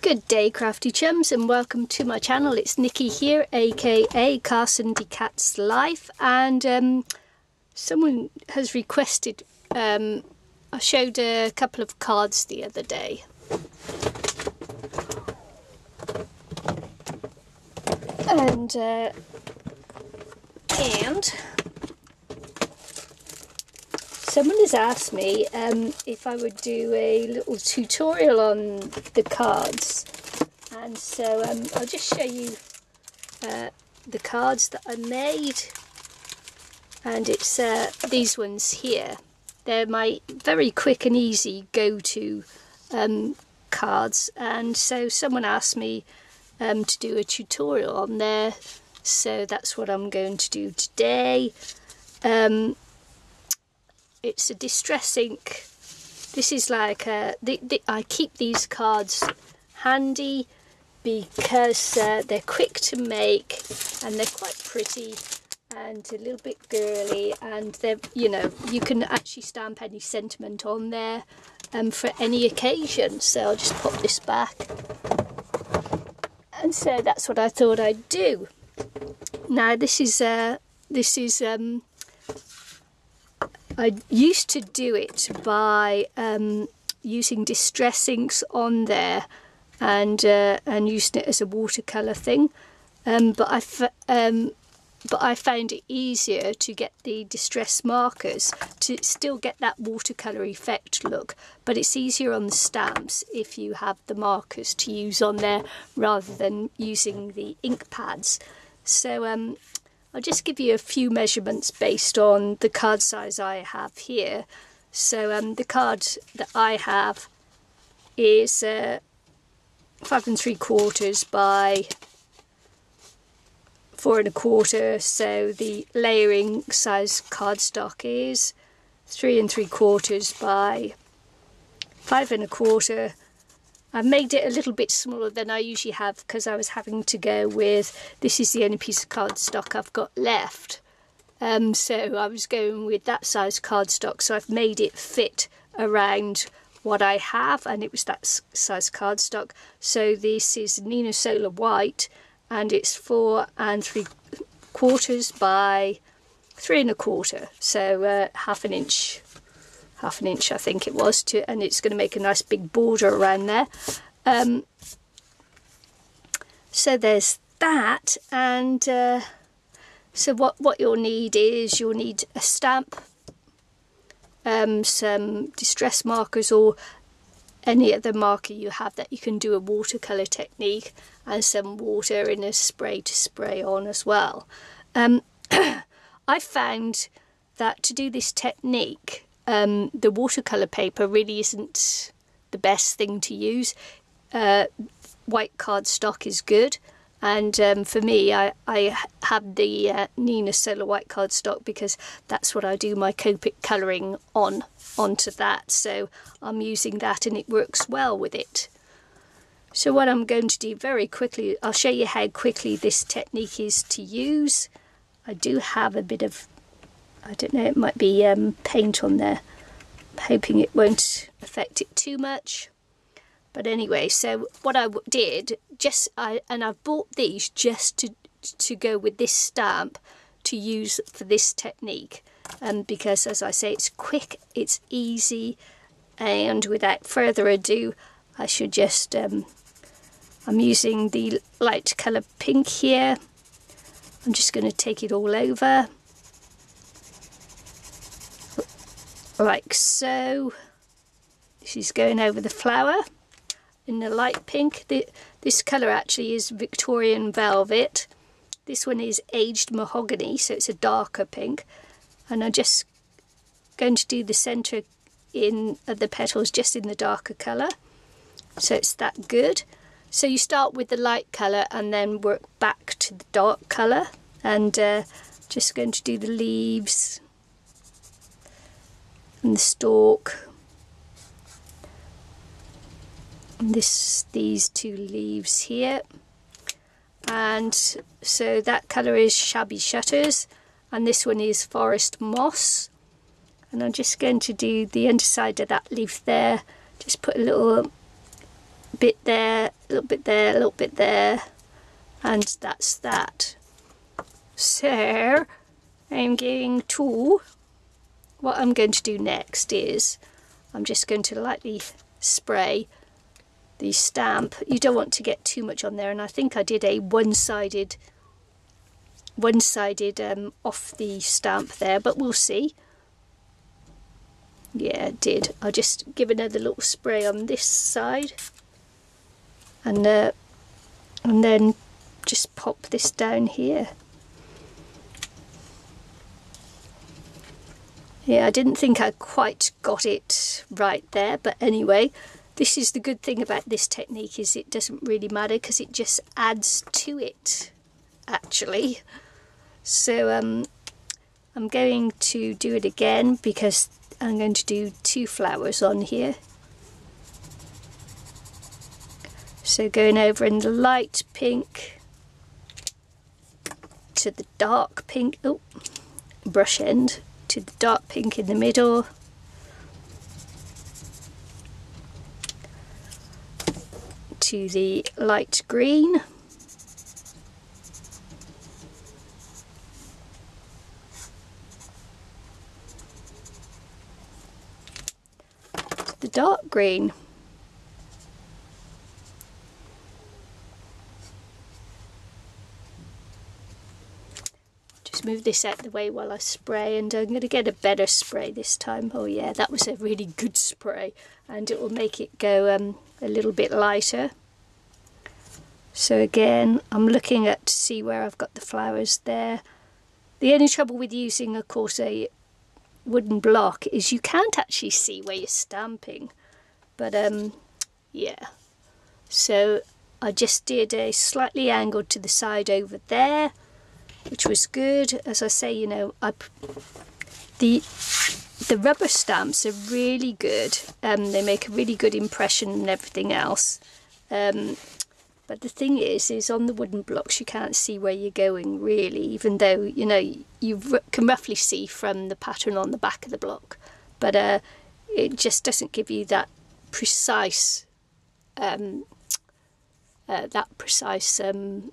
Good day, crafty chums, and welcome to my channel. It's Nikki here, aka Carson de Cat's Life, and someone has requested I showed a couple of cards the other day, and someone has asked me if I would do a little tutorial on the cards, and so I'll just show you the cards that I made, and it's these ones here. They're my very quick and easy go-to cards, and so someone asked me to do a tutorial on there, so that's what I'm going to do today. It's a distress ink. This is like I keep these cards handy because they're quick to make and they're quite pretty and a little bit girly, and they're, you know, you can actually stamp any sentiment on there for any occasion. So I'll just pop this back, and so that's what I thought I'd do. Now this is I used to do it by using distress inks on there and using it as a watercolour thing, but I found it easier to get the distress markers to still get that watercolour effect look, but it's easier on the stamps if you have the markers to use on there rather than using the ink pads. So I'll just give you a few measurements based on the card size I have here. So the card that I have is 5 3/4 by 4 1/4. So the layering size cardstock is 3 3/4 by 5 1/4. I made it a little bit smaller than I usually have because I was having to go with, this is the only piece of cardstock I've got left. So I was going with that size cardstock, so I've made it fit around what I have, and it was that size cardstock. So this is Neenah Solar White, and it's 4 3/4 by 3 1/4. So half an inch I think it was, and it's going to make a nice big border around there. So there's that, and so what you'll need is you'll need a stamp, some distress markers or any other marker you have that you can do a watercolour technique, and some water in a spray to spray on as well. I found that to do this technique, the watercolour paper really isn't the best thing to use. White cardstock is good, and for me I have the Neenah Solar White cardstock because that's what I do my Copic colouring onto that, so I'm using that and it works well with it. So what I'm going to do very quickly, I'll show you how quickly this technique is to use. I do have a bit of, I don't know, it might be paint on there. I'm hoping it won't affect it too much. But anyway, so what I did, and I've bought these just to go with this stamp to use for this technique. Because as I say, it's quick, it's easy, and without further ado, I should just, I'm using the light colour pink here. I'm just going to take it all over. Like so. This is going over the flower in the light pink. This colour actually is Victorian Velvet. This one is Aged Mahogany, so it's a darker pink. And I'm just going to do the centre of the petals just in the darker colour. So it's that good. So you start with the light colour and then work back to the dark colour. And just going to do the leaves and the stalk, and these two leaves here. And so that colour is Shabby Shutters, and this one is Forest Moss. And I'm just going to do the underside of that leaf there, just put a little bit there, a little bit there, a little bit there, and that's that. So I'm going to, what I'm going to do next is I'm just going to lightly spray the stamp. You don't want to get too much on there, and I think I did a one-sided off the stamp there, but we'll see. Yeah, it did. I'll just give another little spray on this side, and then just pop this down here. Yeah, I didn't think I quite got it right there, but anyway, this is the good thing about this technique, is it doesn't really matter because it just adds to it, actually. So I'm going to do it again because I'm going to do 2 flowers on here. So going over in the light pink to the dark pink, oh, brush end, to the dark pink in the middle, to the light green, to the dark green, move this out of the way while I spray, and I'm going to get a better spray this time. Oh yeah, that was a really good spray, and it will make it go a little bit lighter. So again, I'm looking at to see where I've got the flowers there. The only trouble with using, of course, a wooden block is you can't actually see where you're stamping, but yeah, so I just did a slightly angled to the side over there, which was good. As I say, you know, the rubber stamps are really good. They make a really good impression and everything else. But the thing is on the wooden blocks you can't see where you're going really, even though, you know, you can roughly see from the pattern on the back of the block. But it just doesn't give you that precise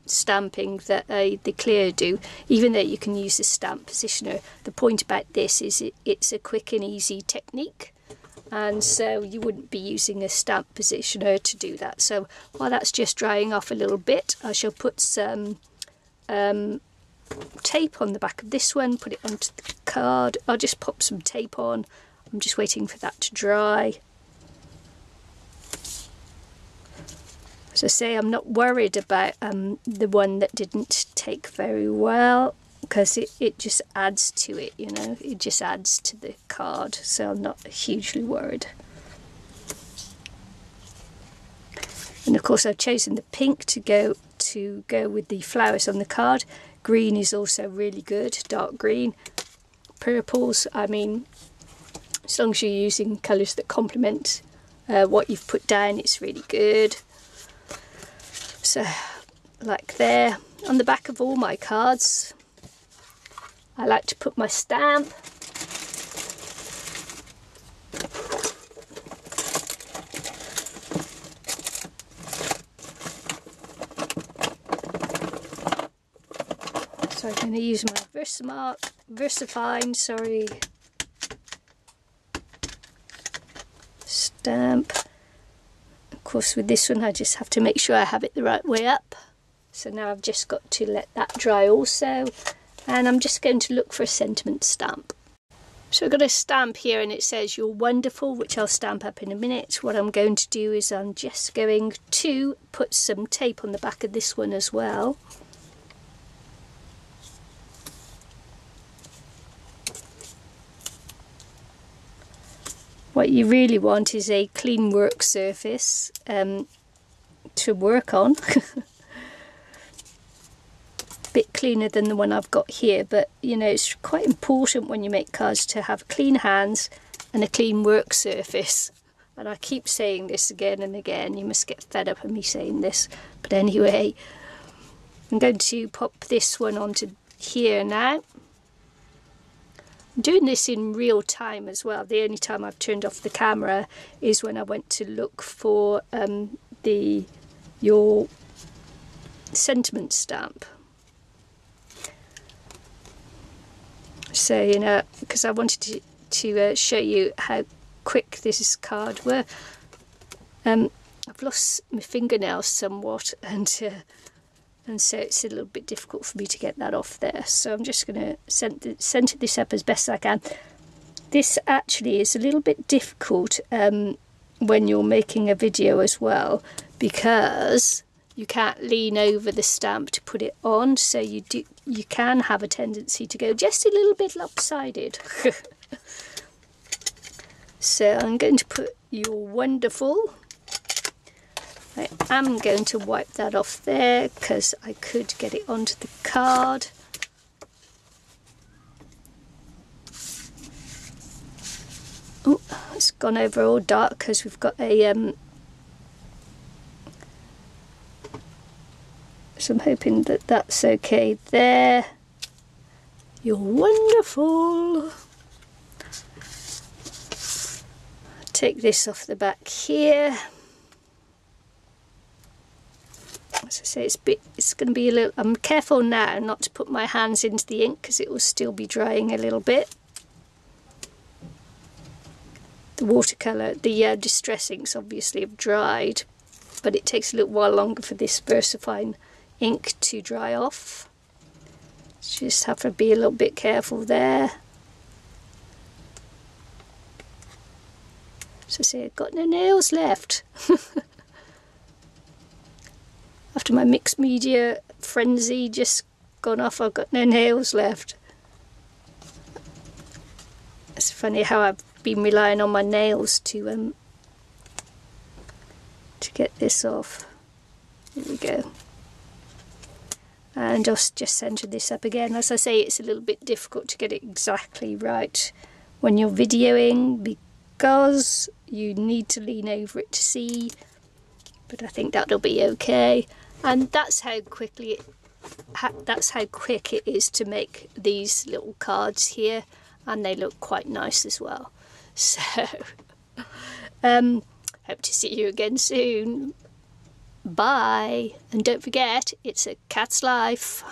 stamping that the clear do, even though you can use the stamp positioner. The point about this is it's a quick and easy technique, and so you wouldn't be using a stamp positioner to do that. So while that's just drying off a little bit, I shall put some tape on the back of this one, put it onto the card. I'll just pop some tape on. I'm just waiting for that to dry. As I say, I'm not worried about the one that didn't take very well, because it just adds to it, you know, it just adds to the card, so I'm not hugely worried. And of course I've chosen the pink to go with the flowers on the card. Green is also really good, dark green. Purples, I mean, as long as you're using colours that complement what you've put down, it's really good. So, like there, on the back of all my cards, I like to put my stamp. So I'm going to use my VersaFine, stamp. Of course, with this one I just have to make sure I have it the right way up. So now I've just got to let that dry also, and I'm just going to look for a sentiment stamp. So I've got a stamp here and it says "You're wonderful," which I'll stamp up in a minute. What I'm going to do is I'm just going to put some tape on the back of this one as well. What you really want is a clean work surface to work on. Bit cleaner than the one I've got here, but you know, it's quite important when you make cards to have clean hands and a clean work surface. And I keep saying this again and again, you must get fed up of me saying this, but anyway, I'm going to pop this one onto here now. I'm doing this in real time as well. The only time I've turned off the camera is when I went to look for your sentiment stamp. So, you know, because I wanted to show you how quick this card were. I've lost my fingernails somewhat, and so it's a little bit difficult for me to get that off there. So I'm just going to centre this up as best I can. This actually is a little bit difficult when you're making a video as well, because you can't lean over the stamp to put it on, so you can have a tendency to go just a little bit lopsided. So I'm going to put You're Wonderful. I am going to wipe that off there because I could get it onto the card. Oh, it's gone over all dark because we've got a so I'm hoping that that's okay there. You're wonderful. Take this off the back here. As I say, it's going to be a little. I'm careful now not to put my hands into the ink because it will still be drying a little bit. The watercolour, the distress inks obviously have dried, but it takes a little while longer for this VersaFine ink to dry off. Just have to be a little bit careful there. So see, I've got no nails left. After my mixed media frenzy just gone off, I've got no nails left. It's funny how I've been relying on my nails to get this off. There we go. And I'll just centre this up again. As I say, it's a little bit difficult to get it exactly right when you're videoing because you need to lean over it to see, but I think that'll be okay. And that's how quick it is to make these little cards here, and they look quite nice as well. So hope to see you again soon. Bye, and don't forget, it's a cat's life.